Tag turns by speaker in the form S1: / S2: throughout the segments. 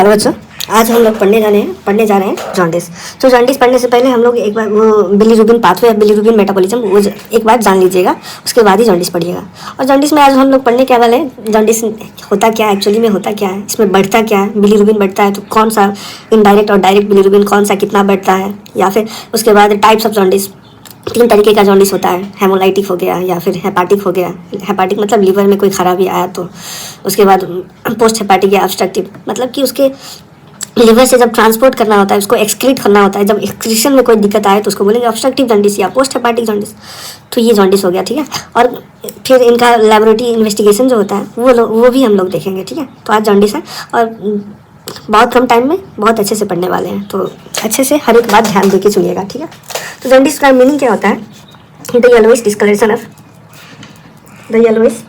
S1: Hello बच्चों, आज हम लोग पढ़ने जा रहे हैं जॉन्डिस। तो जॉन्डिस पढ़ने से पहले हम लोग एक बार वो बिलीरुबिन पाथवे या बिलीरुबिन मेटाबॉलिज्म वो एक बार जान लीजिएगा, उसके बाद ही जॉन्डिस पढ़िएगा। और जॉन्डिस में आज हम लोग पढ़ने क्या वाले हैं, जॉन्डिस होता क्या है, एक्चुअली में होता क्या है, इसमें बढ़ता क्या है, बिलीरुबिन बढ़ता है तो कौन सा इनडायरेक्ट और डायरेक्ट बिलीरुबिन कौन सा कितना बढ़ता है, या फिर उसके बाद टाइप्स ऑफ जॉन्डिस। 3 तरीके का जॉन्डिस होता है, हेमोलाइटिक हो गया या फिर हेपाटिक हो गया। हेपाटिक मतलब लीवर में कोई खराबी आया तो, उसके बाद पोस्ट हेपाटिक या ऑब्स्ट्रक्टिव मतलब कि उसके लीवर से जब ट्रांसपोर्ट करना होता है, उसको एक्सक्रीट करना होता है, जब एक्सक्रीशन में कोई दिक्कत आए तो उसको बोलेंगे ऑब्स्ट्रक्टिव जॉन्डिस या पोस्ट हेपाटिक जॉन्डिस। तो ये जॉन्डिस हो गया, ठीक है। और फिर इनका लैबोरेटरी इन्वेस्टिगेशन जो होता है वो भी हम लोग देखेंगे, ठीक है। तो आज जॉन्डिस है और बहुत कम टाइम में बहुत अच्छे से पढ़ने वाले हैं, तो अच्छे से हर एक बात ध्यान दे के सुनिएगा, ठीक है। तो जॉन्डिस का मीनिंग क्या होता है, the yellowish discoloration of the yellowish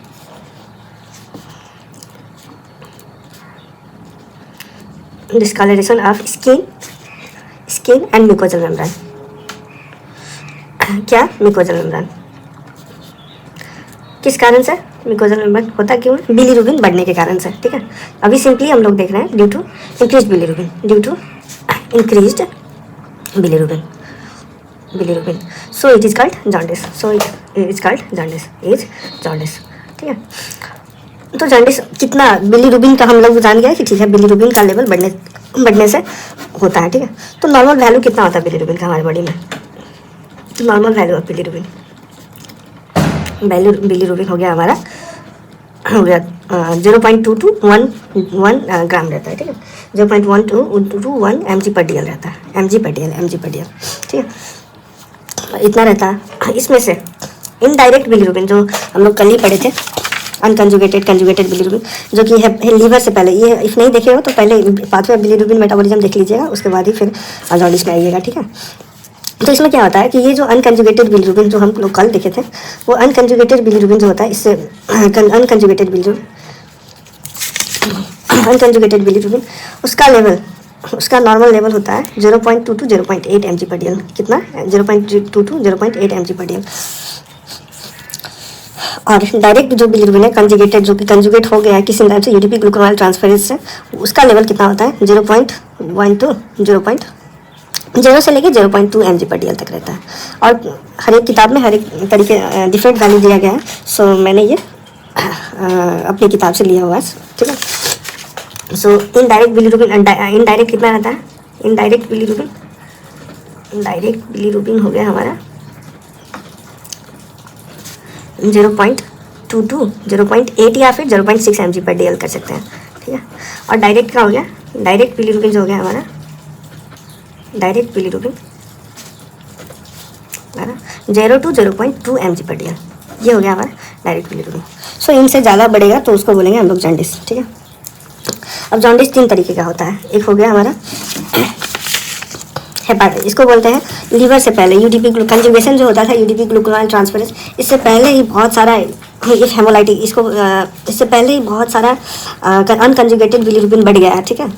S1: discoloration of skin and mucosal membrane। क्या म्यूकोजल मेम्ब्रेन, किस कारण से म्यूकोजल मेम्ब्रेन होता क्यों है, बिलीरुबिन बढ़ने के कारण से, ठीक है। अभी सिंपली हम लोग देख रहे हैं due to increase bilirubin, due to increased bilirubin, so it is called jaundice, ठीक है। तो जॉन्डिस कितना बिलीरुबिन का हम लोग जान गए कि ठीक है, बिलीरुबिन का लेवल बढ़ने से होता है, ठीक है। तो नॉर्मल वैल्यू कितना होता है बिलीरुबिन का हमारे बॉडी में, नॉर्मल वैल्यू ऑफ बिलीरुबिन हो गया हमारा, हो गया 0.2 to 1 ग्राम रहता है, ठीक है। 0.1 to 1 mg/dl रहता है, mg/dl, ठीक है, इतना रहता है। इसमें से इनडायरेक्ट बिलीरुबिन जो हम लोग कल ही पढ़े थे, अनकंजुगेटेड कंजुगेटेड बिलीरुबिन, जो कि है लीवर से पहले, ये इफ नहीं देखे हो तो पहले पाथवे बिलीरुबिन मेटाबॉलिज्म देख लीजिएगा, उसके बाद ही फिर जॉन्डिस में आइएगा, ठीक है। तो इसमें क्या होता है कि ये जो अनकंजुगेटेड बिलीरुबिन जो हम लोग कल देखे थे, वो अनकंजुगेटेड बिलीरुबिन जो होता है, इससे अनकंजुगेटेड बिलीरुबिन उसका लेवल, उसका नॉर्मल लेवल होता है 0.2 to 0.8 mg/dl। कितना, 0.2 to 0.8 mg/dl। और डायरेक्ट जो बिलीरुबिन है कंजुगेटेड, जो कि कंजुगेट हो गया है किसी टाइप से यूडीपी ग्लूकोनाइल ट्रांसफरेज से, उसका लेवल कितना होता है 0.1 to 0 से लेके 0.2 mg/dl तक रहता है। और हर एक किताब में हर एक तरीके डिफरेंट वैल्यू दिया गया है, सो मैंने ये अपनी किताब से लिया हुआ है, ठीक है। सो इनडायरेक्ट बिलीरुबिन, इनडायरेक्ट कितना रहता है, इनडायरेक्ट बिलीरुबिन हो गया हमारा 0.2 to 0.8 या फिर 0.6 mg/dl कर सकते हैं, ठीक है। और डायरेक्ट का हो गया, डायरेक्ट बिलीरुबिन जो हो गया हमारा, डायरेक्ट बिलीरुबिन 0 to 0.2 mg/dl, ये हो गया हमारा डायरेक्ट बिलीरुबिन। सो इनसे ज़्यादा बढ़ेगा तो उसको बोलेंगे हम लोग जॉन्डिस, ठीक है। अब जॉन्डिस 3 तरीके का होता है, एक हो गया हमारा हेपाटाइटिस, इसको बोलते हैं लीवर से पहले यूडीपी कंजुगेशन जो होता था यूडीपी ग्लूकोनाइल ट्रांसफरेज, इससे पहले ही बहुत सारा हेमोलाइटिक, इससे पहले ही बहुत सारा अनकंजुगेटेड बिलीरुबिन बढ़ गया है, ठीक है।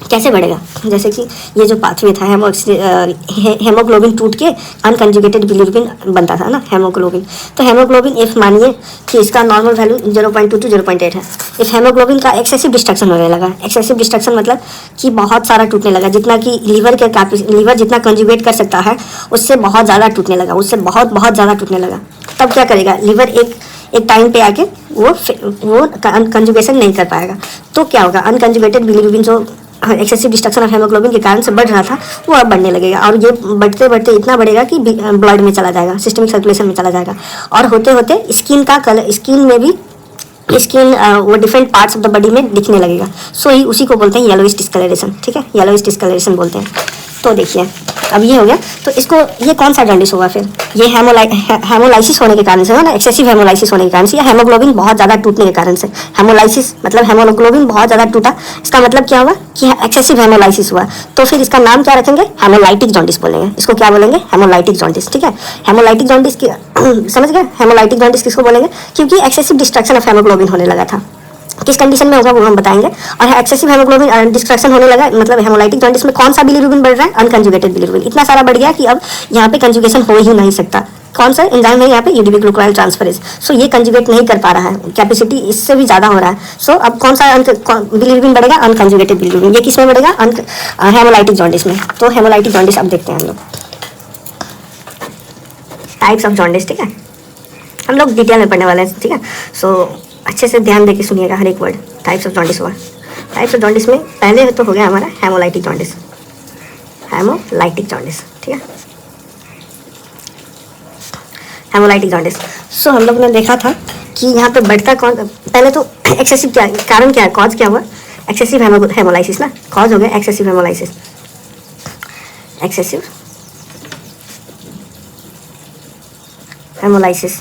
S1: कैसे बढ़ेगा, जैसे कि ये जो पाथवे था हेमोग्लोबिन टूट के अनकंजुगेटेड बिलीरुबिन बनता था ना, हेमोग्लोबिन। तो हेमोग्लोबिन इफ मानिए कि इसका नॉर्मल वैल्यू 0.2 to 0.8 है, इस हेमोग्लोबिन का एक्सेसिव डिस्ट्रक्शन होने लगा। एक्सेसिव डिस्ट्रक्शन मतलब कि बहुत सारा टूटने लगा, जितना कि लीवर जितना कंजुगेट कर सकता है उससे बहुत ज़्यादा टूटने लगा, उससे बहुत ज़्यादा टूटने लगा। तब क्या करेगा लीवर, एक टाइम पे आके वो कंजुगेशन नहीं कर पाएगा। तो क्या होगा, अनकंजुगेटेड बिलीरुबिन जो एक्सेसिव डिस्ट्रक्शन ऑफ हेमोग्लोबिन के कारण से बढ़ रहा था वो अब बढ़ने लगेगा, और ये बढ़ते बढ़ते इतना बढ़ेगा कि ब्लड में चला जाएगा, सिस्टमिक सर्कुलेशन में चला जाएगा, और होते होते स्किन का कलर, स्किन में भी वो different parts of the body में दिखने लगेगा। सो ही उसी को बोलते हैं येलोइश डिस्कलरेशन, ठीक है, येलोइश डिस्कलरेशन बोलते हैं। तो देखिए अब ये हो गया, तो इसको ये कौन सा जॉन्डिस होगा फिर, ये हेमोलाइसिस होने के कारण से है ना, एक्सेसिव हेमोलाइसिस होने के कारण से, या हेमोग्लोबिन बहुत ज़्यादा टूटने के कारण से। हेमोलाइसिस मतलब हेमोग्लोबिन बहुत ज़्यादा टूटा, इसका मतलब क्या हुआ कि एक्सेसिव हेमोलाइसिस हुआ, तो फिर इसका नाम क्या रखेंगे, हेमोलाइटिक जॉन्डिस बोलेंगे। इसको क्या बोलेंगे, हेमोलाइटिक जॉन्डिस, ठीक है। हेमोलाइटिक जॉन्डिस की समझ गए, हेमोलाइटिक जॉन्डिस किसको बोलेंगे, क्योंकि एक्सेसिव डिस्ट्रक्शन ऑफ हेमोग्लोबिन होने लगा था। किस कंडीशन में होगा वो हम बताएंगे। और एक्सेसिव हेमोग्लोबिन डिस्ट्रक्शन होने लगा, मतलब हेमोलाइटिक जॉन्डिस में कौन सा बिलीरुबिन बढ़ रहा है, अनकंजुगेटेड बिलीरुबिन इतना सारा बढ़ गया कि अब यहाँ पे कंजुगेशन हो ही नहीं सकता, कौन सा एंजाइम है यहाँ पे, यूडीपी ग्लूकोनाइल ट्रांसफरेज। सो ये कंजुगेट नहीं कर पा रहा है, कैपेसिटी इससे भी ज़्यादा हो रहा है। सो अब कौन सा बिलीरुबिन बढ़ेगा, अनकंजुगेटेड बिलीरुबिन। ये किस में बढ़ेगा, हेमोलाइटिक जॉन्डिस में। तो हेमोलाइटिक जॉन्डिस अब देखते हैं हम लोग, टाइप्स ऑफ जॉन्डिस, ठीक है, हम लोग डिटेल में पढ़ने वाले हैं, ठीक है। सो अच्छे से ध्यान देके सुनिएगा हर एक वर्ड। टाइप्स ऑफ जॉन्डिस हुआ, टाइप्स ऑफ जॉन्डिस में पहले तो हो गया हमारा हेमोलाइटिक जॉन्डिस, हेमोलाइटिक जॉन्डिस, ठीक है, हेमोलाइटिक जॉन्डिस। सो हम लोग ने देखा था कि यहाँ पे बढ़ता कौन, पहले तो एक्सेसिव, क्या कारण क्या है, कॉज क्या हुआ, एक्सेसिव हेमोलाइसिस ना, कॉज हो गया excessive haemolysis, excessive haemolysis,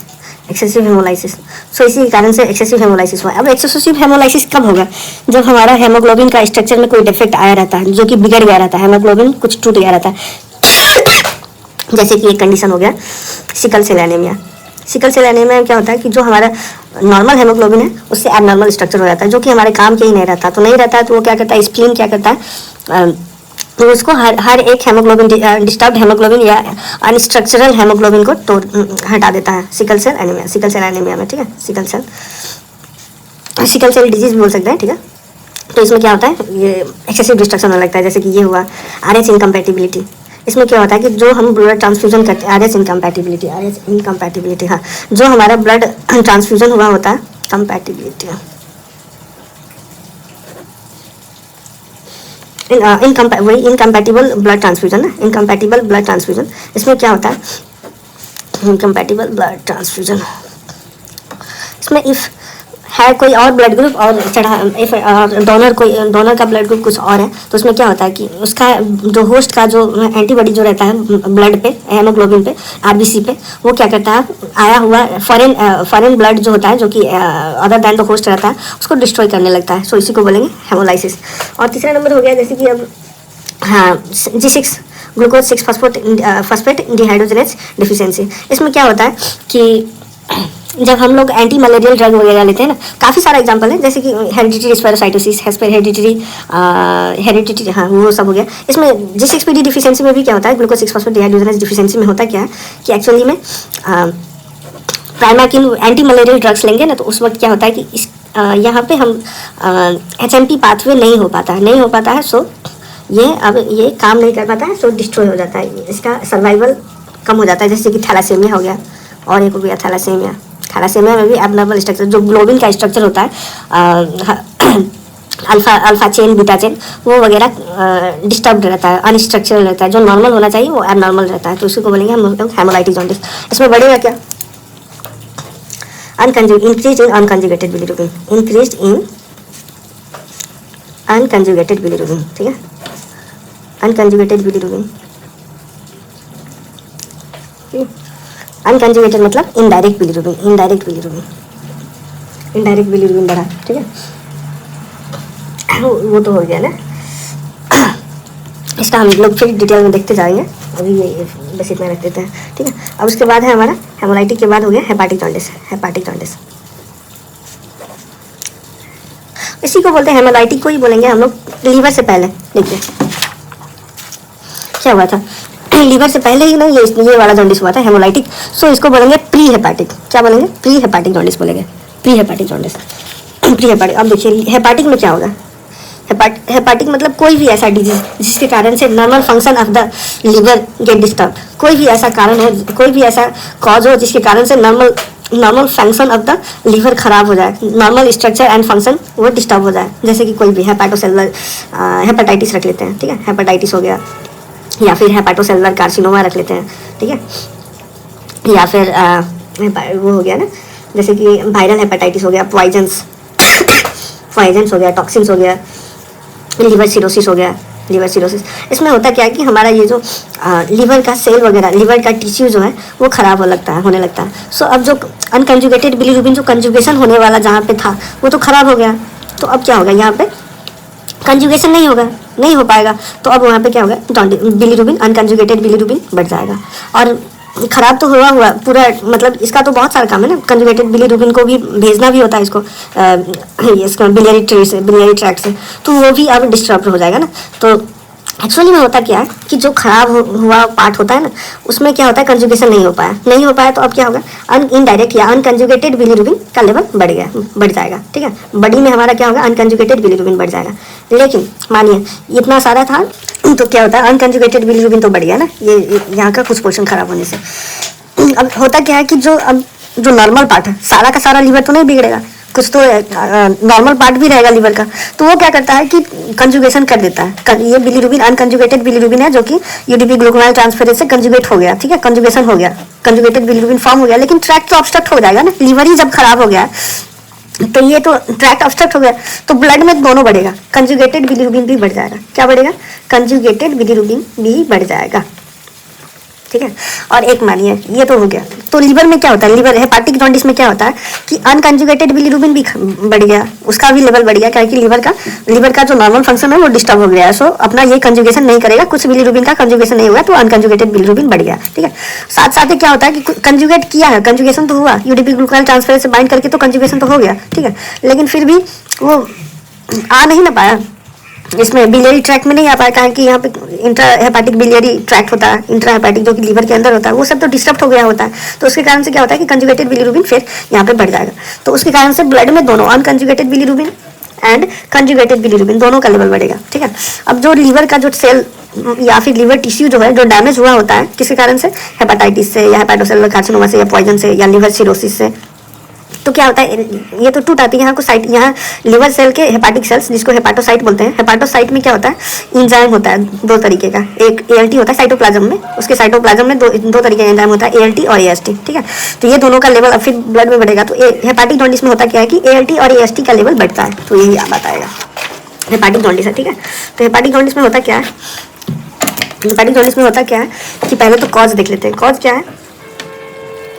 S1: excessive haemolysis. So इसी कारण से एक्सेसिव हेमोलाइसिस हुआ। अब एक्सेसिव हेमोलाइसिस कब होगा, जब हमारा हेमोग्लोबिन का स्ट्रक्चर में कोई डिफेक्ट आया रहता है, जो कि बिगड़ गया रहता है, हेमोग्लोबिन कुछ टूट गया रहता है। जैसे कि एक कंडीशन हो गया sickle cell anaemia. Sickle cell anaemia में क्या होता है कि जो हमारा नॉर्मल हेमोग्लोबिन है उससे एबनॉर्मल स्ट्रक्चर हो जाता है, जो कि हमारे काम के ही नहीं रहता। तो नहीं रहता है तो वो क्या करता है, स्प्लीन क्या करता है, तो उसको हर एक हेमोग्लोबिन, डिस्टर्ब्ड हेमोग्लोबिन या अनस्ट्रक्चरल हेमोग्लोबिन को हटा देता है sickle cell anaemia, sickle cell anaemia में, ठीक है, सिकल सेल डिजीज बोल सकते हैं, ठीक है। तो इसमें क्या होता है, ये एक्सेसिव डिस्ट्रक्शन होने लगता है। जैसे कि ये हुआ आरएच इनकम्पैटिबिलिटी। इसमें क्या होता है कि जो हम ब्लड ट्रांसफ्यूजन करते हैं, आरएच इनकम्पैटिबिलिटी, हाँ, जो हमारा ब्लड ट्रांसफ्यूजन हुआ होता है, कंपैटिबिलिटी, वही इनकम्पैटिबल ब्लड ट्रांसफ्यूजन है, इनकम्पैटिबल ब्लड ट्रांसफ्यूजन। इसमें क्या होता है, इनकम्पैटिबल ब्लड ट्रांसफ्यूजन, इसमें इफ़ है कोई और ब्लड ग्रुप और चढ़ा, इफ डोनर का ब्लड ग्रुप कुछ और है, तो उसमें क्या होता है कि उसका जो होस्ट का जो एंटीबॉडी जो रहता है ब्लड पे, हेमोग्लोबिन पे, आरबीसी पे, वो क्या करता है, आया हुआ फॉरेन ब्लड जो होता है, जो कि अदर दैन द होस्ट रहता है, उसको डिस्ट्रॉय करने लगता है। सो इसी को बोलेंगे हेमोलाइसिस। और तीसरा नंबर हो गया जैसे कि अब, हाँ, G6 glucose 6 phosphate dehydrogenase deficiency. इसमें क्या होता है कि जब हम लोग एंटी मलेरियल ड्रग वगैरह लेते हैं ना, काफ़ी सारा एग्जांपल है, जैसे कि हेरिडिटरी स्पायरोसाइटोसिस, हेरिडिटरी, हाँ, वो सब हो गया। इसमें G6PD डिफिशियंसी में भी क्या होता है, ग्लूकोज 6 फॉस्फेट डिहाइड्रोजनेज डिफिशियंसी में होता क्या है कि एक्चुअली में प्राइमाकिन एंटी मलेरियल ड्रग्स लेंगे ना, तो उस वक्त क्या होता है कि इस यहाँ पे हम HMP पाथवे नहीं हो पाता है। सो ये काम नहीं कर पाता है, सो डिस्ट्रॉय हो जाता है, इसका सर्वाइवल कम हो जाता है। जैसे कि थैलासेमिया हो गया, और एक हो गया थैलासेमिया में भी एबनॉर्मल स्ट्रक्चर, जो ग्लोबिन का स्ट्रक्चर होता है, अल्फा चेन, बीटा चेन, वो वगैरह डिस्टर्ब रहता है, अनस्ट्रक्चरल रहता है। जो नॉर्मल होना चाहिए वो एबनॉर्मल रहता है, तो उसी को बोलेंगे हम लोग हेमोलाइटिक जॉन्डिस। इसमें बढ़ेगा क्या, इंक्रीज इन अनकंजुगेटेड बिलीरुबिन, ठीक है, अनकंजुगेटेड बिलीरुबिन। अनकंजुगेटेड मतलब इनडायरेक्ट बिलीरुबिन बढ़ा, ठीक है, वो तो हो गया ना। इसका हम लोग फिर डिटेल में देखते जाएंगे, अभी ये बस इतना रख देते हैं, ठीक है। अब उसके बाद है हमारा हेमोलाइटिक के बाद हो गया हेपाटिक जॉन्डिस। इसी को बोलते हैं हेमोलाइटिक को ही बोलेंगे हम लोग लीवर से पहले। देखिए क्या हुआ था, लीवर से पहले ही ना ये वाला जॉन्डिस हुआ था हेमोलाइटिक। सो इसको बोलेंगे प्री हेपाटिक। क्या बोलेंगे, प्री हेपाटिक जॉन्डिस बोलेंगे, pre hepatic jaundice, pre hepatic. अब देखिए हेपाटिक में क्या होगा, हेपाटिक मतलब कोई भी ऐसा डिजीज जिसके कारण से normal function of the liver get disturb, कोई भी ऐसा कारण हो, कोई भी ऐसा कॉज हो जिसके कारण से normal function of the liver खराब हो जाए, नॉर्मल स्ट्रक्चर एंड फंक्शन वो डिस्टर्ब हो जाए। जैसे कि कोई भी हेपाटोसेलुलर हेपेटाइटिस रख लेते हैं, ठीक है, हेपेटाइटिस हो गया, या फिर हेपाटोसेलुलर कार्सिनोमा रख लेते हैं, ठीक है, या फिर वो हो गया ना, जैसे कि वायरल हेपेटाइटिस हो गया, पॉइजन्स हो गया, टॉक्सिन्स हो गया, लिवर सिरोसिस हो गया, लिवर सिरोसिस। इसमें होता क्या है कि हमारा ये जो लिवर का सेल वगैरह, लिवर का टिश्यू जो है वो खराब होने लगता है। सो अब जो अनकंजुगेटेड बिलीरुबिन, जो कंजुगेशन होने वाला जहाँ पे था वो तो खराब हो गया, तो अब क्या होगा, यहाँ पे कंजुगेशन नहीं हो पाएगा, तो अब वहाँ पे क्या होगा, बिलीरुबिन, अनकंजुगेटेड बिलीरुबिन बढ़ जाएगा। और खराब तो हुआ पूरा, मतलब इसका तो बहुत सारा काम है ना, कंजुगेटेड बिलीरुबिन को भी भेजना भी होता है इसको, इसका बिलियरी ट्रैक्ट से, तो वो भी अब डिस्टर्ब हो जाएगा ना। तो एक्चुअली में होता क्या है कि जो खराब हुआ पार्ट होता है ना, उसमें क्या होता है, कंजुगेशन नहीं हो पाया तो अब क्या होगा, इनडायरेक्ट या अनकंजुगेटेड बिलीरुबिन का लेवल बढ़ जाएगा। ठीक है, बॉडी में हमारा क्या होगा, अनकंजुगेटेड बिलीरुबिन बढ़ जाएगा। लेकिन मानिए इतना सारा था तो क्या होता है, अनकंजुगेटेड बिलीरुबिन तो बढ़ गया ना, ये यहाँ का कुछ पोर्शन खराब होने से। अब होता क्या है कि जो नॉर्मल पार्ट है, सारा का सारा लीवर तो नहीं बिगड़ेगा, कुछ तो नॉर्मल पार्ट भी रहेगा लीवर का, तो वो क्या करता है कि कंजुगेशन कर देता है। ये बिलीरुबिन अनकंजुगेटेड बिलीरुबिन है जो कि यूडीपी ग्लूकोनाइल ट्रांसफरेज से कंजुगेट हो गया। ठीक है, कंजुगेशन हो गया, कंजुगेटेड बिलीरुबिन फॉर्म हो गया, लेकिन ट्रैक तो ऑब्स्ट्रक्ट हो जाएगा ना, लीवर ही जब खराब हो गया तो ये तो ट्रैक ऑब्स्ट्रक्ट हो गया, तो ब्लड में दोनों बढ़ेगा, कंजुगेटेड बिलीरुबिन भी बढ़ जाएगा। क्या बढ़ेगा, कंजुगेटेड बिलीरुबिन भी बढ़ जाएगा। ठीक है, और एक मानिए ये तो हो गया, तो लीवर में क्या होता है, लीवर हेपाटिक जॉन्डिस में क्या होता है कि अनकंजुगेटेड बिलीरुबिन भी बढ़ गया, उसका भी लेवल बढ़ गया, क्योंकि लीवर का जो नॉर्मल फंक्शन है वो डिस्टर्ब हो गया है। सो अपना ये कंजुगेशन नहीं करेगा, कुछ बिलीरुबिन का कंजुगेशन नहीं हुआ तो अनकंजुगेटेड बिलीरुबिन बढ़ गया। ठीक है, साथ साथ क्या होता है कि कंजुगेट किया है, कंजुगेशन तो हुआ, यूडीपी ग्लूकोनाइल ट्रांसफरेज से बाइंड करके तो कंजुगेशन तो हो गया। ठीक है, लेकिन फिर भी वो आ नहीं ना पाया, इसमें बिलियरी ट्रैक्ट में नहीं आ पाया, कारण कि यहाँ पे इंट्रा हेपाटिक बिलियरी ट्रैक्ट होता है, इंट्रा हेपाटिक जो कि लीवर के अंदर होता है, वो सब तो डिस्टर्ब हो गया होता है। तो उसके कारण से क्या होता है कि कंजुगेटेड बिलीरुबिन फिर यहाँ पे बढ़ जाएगा, तो उसके कारण से ब्लड में दोनों unconjugated bilirubin and conjugated bilirubin दोनों का लेवल बढ़ेगा। ठीक है, अब जो लीवर का जो सेल या फिर लीवर टिश्यू जो है जो डैमेज हुआ होता है किसके कारण से, हेपाटाइटिस से या हेपाटोसेलुलर कार्सिनोमा से या पॉइजन से या लिवर सिरोसिस से, तो क्या होता है, ये तो टू टाइप है, यहाँ को साइट, यहाँ लिवर सेल के हेपाटिक सेल्स जिसको हेपाटोसाइट बोलते हैं, हेपाटोसाइट में क्या होता है, इंजाइम होता है दो तरीके का, एक एएलटी होता है साइटोप्लाज्म में, उसके साइटोप्लाज्म में दो तरीके का एंजाइम होता है, एएलटी और एएसटी। ठीक है, तो ये दोनों का लेवल अब फिर ब्लड में बढ़ेगा, तो हेपाटिक जॉन्डिस में होता क्या है कि एएलटी और एएसटी का लेवल बढ़ता है, तो यही आप बताएगा हेपाटिक जॉन्डिस है। ठीक है, तो हेपाटिक जॉन्डिस में होता क्या है, हेपाटिक जॉन्डिस में होता क्या है कि पहले तो कॉज देख लेते हैं, कॉज क्या है,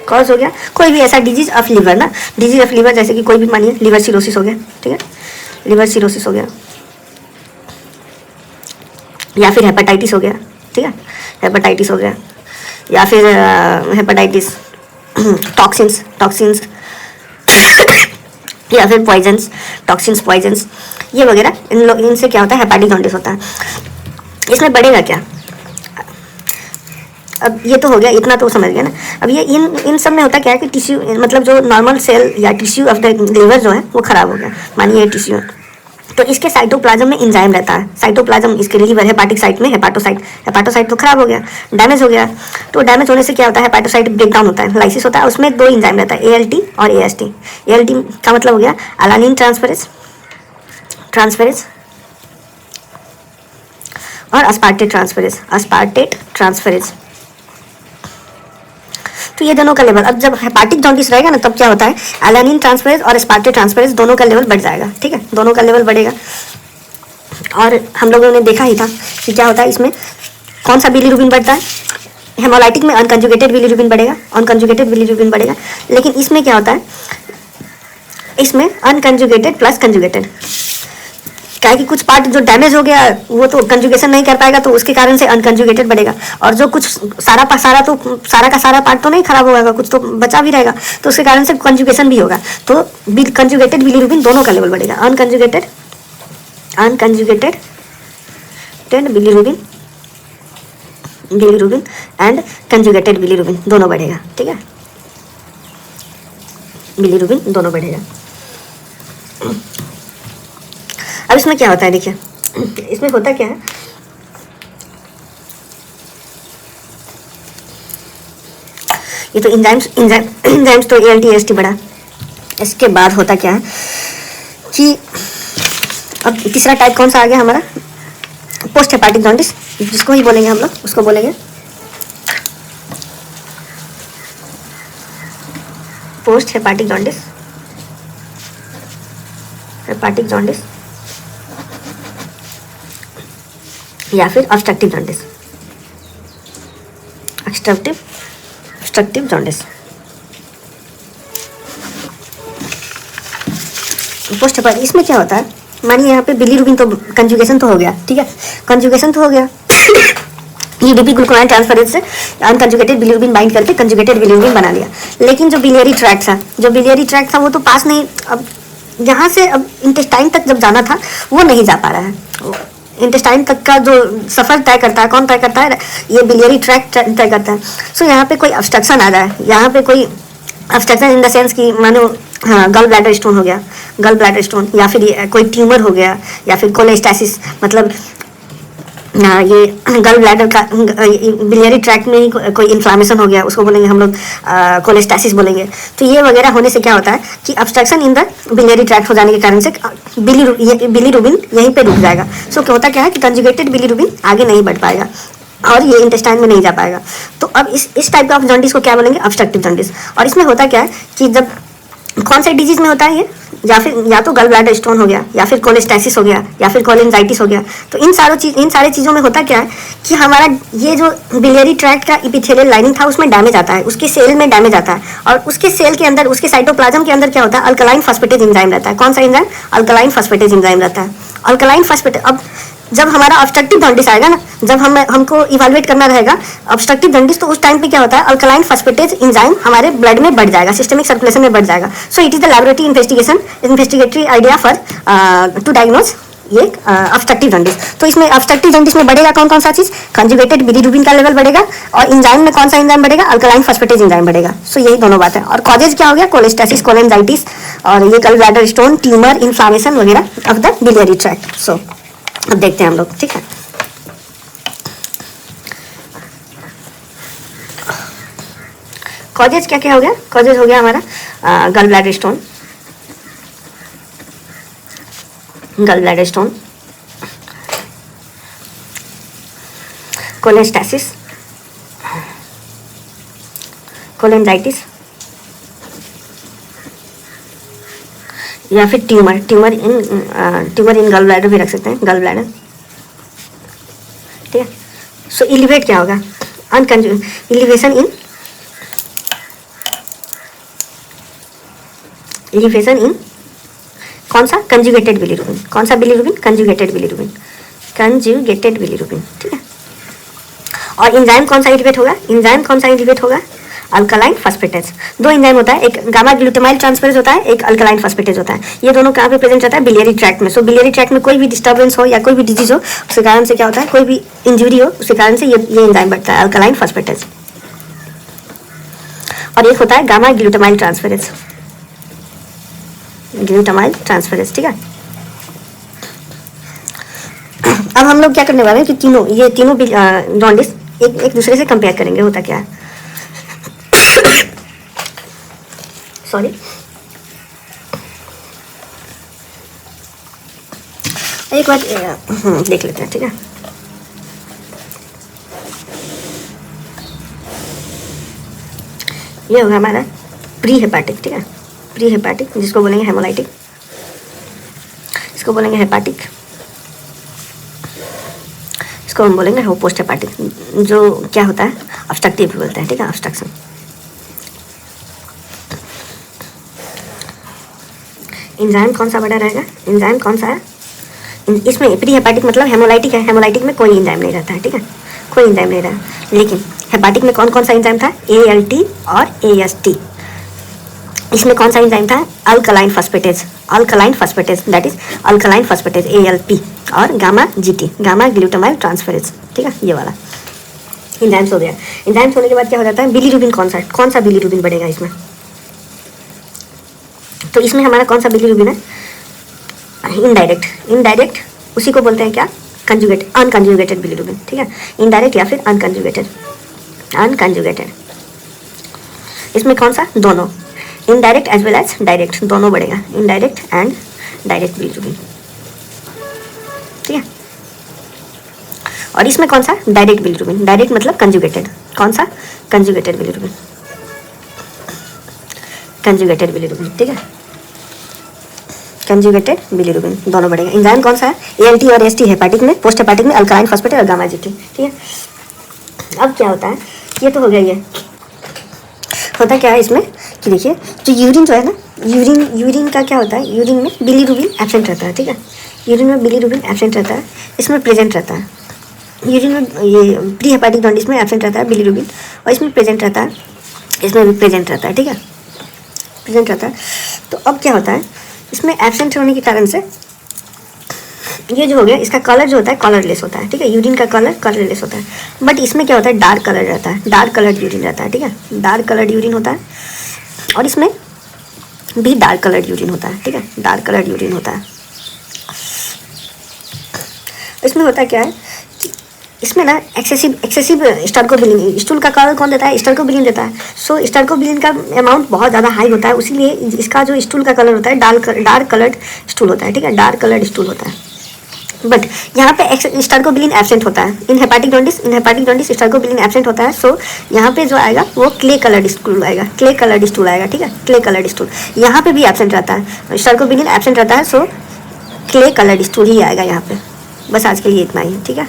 S1: कॉज हो गया कोई भी ऐसा डिजीज ऑफ लिवर ना, डिजीज ऑफ लिवर जैसे कि कोई भी मानिए लिवर सिरोसिस हो गया। ठीक है, लिवर सिरोसिस हो गया या फिर हेपेटाइटिस हो गया। ठीक है, हेपेटाइटिस हो गया या फिर हेपेटाइटिस, टॉक्सिन्स या फिर पॉइजन्स, टॉक्सिन्स पॉइजन्स ये वगैरह, इनसे क्या होता है, हेपेटिक जॉन्डिस होता है। इसमें बढ़ेगा क्या, अब ये तो हो गया, इतना तो समझ गया ना। अब ये इन सब में होता क्या है कि टिश्यू, मतलब जो नॉर्मल सेल या टिश्यू ऑफ द लिवर जो है वो खराब हो गया, मानिए ये टिश्यू है, तो इसके साइटोप्लाज्म में इंजाइम रहता है, साइटोप्लाज्म इसके लीवर हेपाटिक साइट में हेपाटोसाइट तो खराब हो गया, डैमेज हो गया, तो डैमेज होने से क्या होता है, हेपाटोसाइट ब्रेक डाउन होता है, लाइसिस होता है, उसमें दो इंजाइम रहता है, एएलटी और एएसटी। एएलटी का मतलब हो गया अलानिन ट्रांसफेरेज और अस्पार्टेट ट्रांसफेरेज, तो ये दोनों का लेवल, अब जब हेपाटिक जॉन्डिस रहेगा ना तब क्या होता है, एलानिन ट्रांसफेरेज और एस्पार्टेट ट्रांसफेरेज दोनों का लेवल बढ़ जाएगा। ठीक है, दोनों का लेवल बढ़ेगा, और हम लोगों ने देखा ही था कि क्या होता है, इसमें कौन सा बिलीरुबिन बढ़ता है, हेमोलाइटिक में अनकंजुगेटेड बिलीरुबिन बढ़ेगा, लेकिन इसमें क्या होता है, इसमें अनकंजुगेटेड प्लस कंजुगेटेड, क्या है कि कुछ पार्ट जो डैमेज हो गया वो तो कंजुगेशन नहीं कर पाएगा, तो उसके कारण से अनकंजुगेटेड बढ़ेगा, और जो कुछ सारा का सारा पार्ट तो नहीं खराब होगा, कुछ तो बचा भी रहेगा, तो उसके कारण से कंजुगेशन भी होगा, तो कंजुगेटेड बिलीरुबिन दोनों का लेवल बढ़ेगा, unconjugated bilirubin and conjugated bilirubin दोनों बढ़ेगा। ठीक है, बिलीरुबिन दोनों बढ़ेगा। अब इसमें क्या होता है, देखिए इसमें होता क्या है, ये तो इंजाइम्स तो एएलटी एएसटी बढ़ा, इसके बाद होता क्या है कि अब तीसरा टाइप कौन सा आ गया हमारा, पोस्ट हेपाटिक जॉन्डिस, जिसको ही बोलेंगे हम लोग, उसको बोलेंगे पोस्ट हेपाटिक जॉन्डिस या फिर ऑब्स्ट्रक्टिव जॉन्डिस। पोस्ट हेपाटिक, इसमें क्या होता है, मानिए यहाँ पे बिलीरुबिन तो कंजुगेशन तो हो गया, ठीक है, कंजुगेशन तो हो गया यूडीपी ग्लूकोनाइल ट्रांसफरेज से अनकंजुगेटेड बिलीरुबिन बाइंड करके कंजुगेटेड बिलीरुबिन बना लिया, लेकिन जो बिलियरी ट्रैक्ट था वो तो पास नहीं, अब यहाँ से अब इंटेस्टाइन तक जब जाना था वो नहीं जा पा रहा है, इंटेस्टाइन तक का जो सफ़र तय करता है, कौन तय करता है? ये बिलियरी ट्रैक्ट तय करता है। सो यहाँ पे कोई ऑब्स्ट्रक्शन आ जाए, यहाँ पे कोई ऑब्स्ट्रक्शन इन द सेंस कि मानो हाँ गल ब्लैडर स्टोन हो गया, गल ब्लैडर स्टोन, या फिर कोई ट्यूमर हो गया, या फिर कोलेस्टासिस, मतलब ये गल ब्लैडर का बिलियरी ट्रैक्ट में ही कोई इन्फ्लामेशन हो गया, उसको बोलेंगे हम लोग कोलेस्टासिस बोलेंगे। तो ये वगैरह होने से क्या होता है कि obstruction in the biliary tract हो जाने के कारण से बिलीरुबिन यहीं पे रुक जाएगा। सो क्या होता क्या है कि कंजुगेटेड बिलीरुबिन आगे नहीं बढ़ पाएगा और ये इंटेस्टाइन में नहीं जा पाएगा। तो अब इस टाइप का ऑफ जॉन्डिस को क्या बोलेंगे? Obstructive jaundice. और इसमें होता क्या है कि जब कौन सा डिजीज में होता है ये, या तो गल ब्लैडर स्टोन हो गया, या फिर कोलेस्टासिस हो गया, या फिर कोलेंजाइटिस हो गया। तो इन सारे चीज़ों में होता क्या है कि हमारा ये जो बिलियरी ट्रैक्ट का इपिथेलियल लाइनिंग था उसमें डैमेज आता है, उसके सेल में डैमेज आता है, और उसके सेल के अंदर, उसके साइटोप्लाज्म के अंदर क्या होता है? अल्कलाइन फॉस्फेटेज एंजाइम रहता है। कौन सा एंजाइम? अल्कलाइन फॉस्फेटेज एंजाइम रहता है। अल्कलाइन फॉस्फेटेज, अब जब हमारा ऑब्स्ट्रक्टिव जॉन्डिस आएगा ना, जब हमको इवैल्यूएट करना रहेगा ऑब्स्ट्रक्टिव जॉन्डिस, तो उस टाइम पे क्या होता है? अल्कलाइन फॉस्फेटेज एंजाइम हमारे ब्लड में बढ़ जाएगा, सिस्टमिक सर्कुलेशन में बढ़ जाएगा। So it is the laboratory investigatory idea for to diagnose ये ऑब्स्ट्रक्टिव जॉन्डिस। तो इसमें ऑब्स्ट्रक्टिव जॉन्डिस में बढ़ेगा कौन कौन सा चीज? कंजुगेटेड बिलीरुबिन का लेवल बढ़ेगा, और एंजाइम में कौन सा एंजाइम बढ़ेगा? अल्कलाइन फॉस्फेटेज एंजाइम बढ़ेगा। सो यही दोनों बात है। और कॉजेज क्या हो गया? कोलेस्टासिस, कोलेंजाइटिस, और ये गल ब्लैडर स्टोन, ट्यूमर, इन्फ्लामेशन वगैरह ऑफ द बिलियरी ट्रैक्ट। सो अब देखते हैं हम लोग, ठीक है। कॉजेज क्या क्या हो गया? कॉजेज हो गया हमारा gall bladder stone, gall bladder stone, cholestasis, cholangitis, या फिर ट्यूमर इन गल ब्लैडर भी रख सकते हैं, गल ब्लैडर, ठीक है। सो इलिवेट क्या होगा? इलिवेशन इन कौन सा? Conjugated bilirubin. कौन सा bilirubin? Conjugated bilirubin, conjugated bilirubin, ठीक है। और एंजाइम कौन सा इलिवेट होगा? एंजाइम कौन सा इलिवेट होगा? Alkaline phosphatase. दो एंजाइम होता है, एक गामा ग्लूटामाइल ट्रांसफेरेज होता है, एक अल्कलाइन फॉस्फेटेज होता है। ये दोनों कहाँ पे प्रेजेंट रहता है? बिलियरी ट्रैक्ट में। सो बिलियरी ट्रैक्ट में कोई भी डिस्टर्बेंस हो या कोई भी डिजीज हो, उसके कारण से क्या होता है? कोई भी इंजरी हो, उसके कारण से ये एंजाइम बढ़ता है, अल्कलाइन फॉस्फेटेज। और एक होता है gamma glutamyl transferase, glutamyl transferase, ठीक है। अब हम लोग क्या करने वाले हैं कि ये तीनों जॉन्डिस एक दूसरे से कंपेयर करेंगे। होता क्या है, सॉरी, एक बात देख लेते हैं, ठीक है। ये होगा हमारा प्री हेपाटिक, ठीक है। प्री हेपाटिक, जिसको बोलेंगे हेमोलाइटिक, इसको बोलेंगे हेपाटिक, इसको हम बोलेंगे वो पोस्ट हेपाटिक, जो क्या होता है? ऑब्स्ट्रक्टिव बोलते हैं, ठीक है, ऑब्स्ट्रक्शन। एंजाइम कौन सा बड़ा रहेगा? एंजाइम कौन सा है इसमें? प्री हेपाटिक मतलब हेमोलाइटिक है, हेमोलाइटिक में कोई एंजाइम नहीं रहता है, ठीक है, कोई एंजाइम नहीं रहा। लेकिन हेपाटिक में कौन कौन सा एंजाइम था? ALT और AST। इसमें कौन सा एंजाइम था? Alkaline phosphatase, alkaline phosphatase, that is alkaline phosphatase ALP, और gamma GT, gamma glutamyl transferase, ठीक है, ये वाला एंजाइम्स हो गया। एंजाइम्स होने के बाद क्या हो जाता है? बिलीरुबिन कौन सा बिलीरुबिन बढ़ेगा इसमें? तो इसमें हमारा कौन सा बिलीरुबिन है? इनडायरेक्ट उसी को बोलते हैं क्या? अनकंजुगेटेड बिलीरुबिन, ठीक है, इनडायरेक्ट या फिर अनकंजुगेटेड। इसमें कौन सा? दोनों, indirect as well as direct, दोनों बढ़ेगा, इनडायरेक्ट एंड डायरेक्ट बिलीरुबिन, ठीक है। और इसमें कौन सा? डायरेक्ट बिलीरुबिन, डायरेक्ट मतलब कंजुगेटेड, कौन सा? कंजुगेटेड बिलीरुबिन, कंजुगेटेड बिलीरुबिन, ठीक है, कंजुगेटेड बिलीरुबिन, दोनों बढ़ेगा। एंजाइम कौन सा है? ALT और AST हेपाटिक में, पोस्ट हेपाटिक में अल्कलाइन फॉस्फेटेज और गामा GT, ठीक है। अब क्या होता है? ये तो हो गया। ये होता क्या है इसमें कि देखिए, जो यूरिन जो है ना, यूरिन का क्या होता है? यूरिन में बिलीरुबिन एब्सेंट रहता है, ठीक है, यूरिन में बिलीरुबिन एब्सेंट रहता है, इसमें प्रेजेंट रहता है। यूरिन में ये प्री हेपाटिक जॉन्डिस में एब्सेंट रहता है बिलीरुबिन, और इसमें प्रेजेंट रहता है, इसमें भी प्रेजेंट रहता है, ठीक है, प्रेजेंट रहता है। तो अब क्या होता है? इसमें एब्सेंट होने के कारण से ये जो हो गया, इसका कलर जो होता है कलरलेस होता है, ठीक है। यूरिन का कलर कलरलेस होता है, बट इसमें क्या होता है, डार्क कलर रहता है, डार्क कलर्ड यूरिन रहता है, ठीक है। डार्क कलर्ड यूरिन होता है, और इसमें भी डार्क कलर्ड यूरिन होता है, ठीक है। डार्क कलर्ड यूरिन होता है। इसमें होता क्या है, इसमें ना एक्सेसिव स्टार्कोबिलिन, स्टूल का कलर कौन देता है, स्टार्कोबिलिन देता है। सो स्टार्कोबिलिन का अमाउंट बहुत ज़्यादा हाई होता है, उसीलिए इसका जो स्टूल का कलर होता है डार्क कलर्ड स्टूल होता है, ठीक है। डार्क कलर्ड स्टूल होता है। बट यहाँ पे स्टार्कोबिलिन एब्सेंट होता है इन हेपाटिक जॉन्डिस स्टार्कोबिलिन एब्सेंट होता है। सो यहाँ पे जो आएगा वो क्ले कलर्ड स्टूल आएगा, क्ले कलर्ड स्टूल आएगा, ठीक है। क्ले कलर्ड स्टूल यहाँ पे भी एब्सेंट रहता है, स्टार्कोबिलिन एब्सेंट रहता है, सो क्ले कलर्ड स्टूल ही आएगा यहाँ पे। बस आज के लिए इतना ही, ठीक है।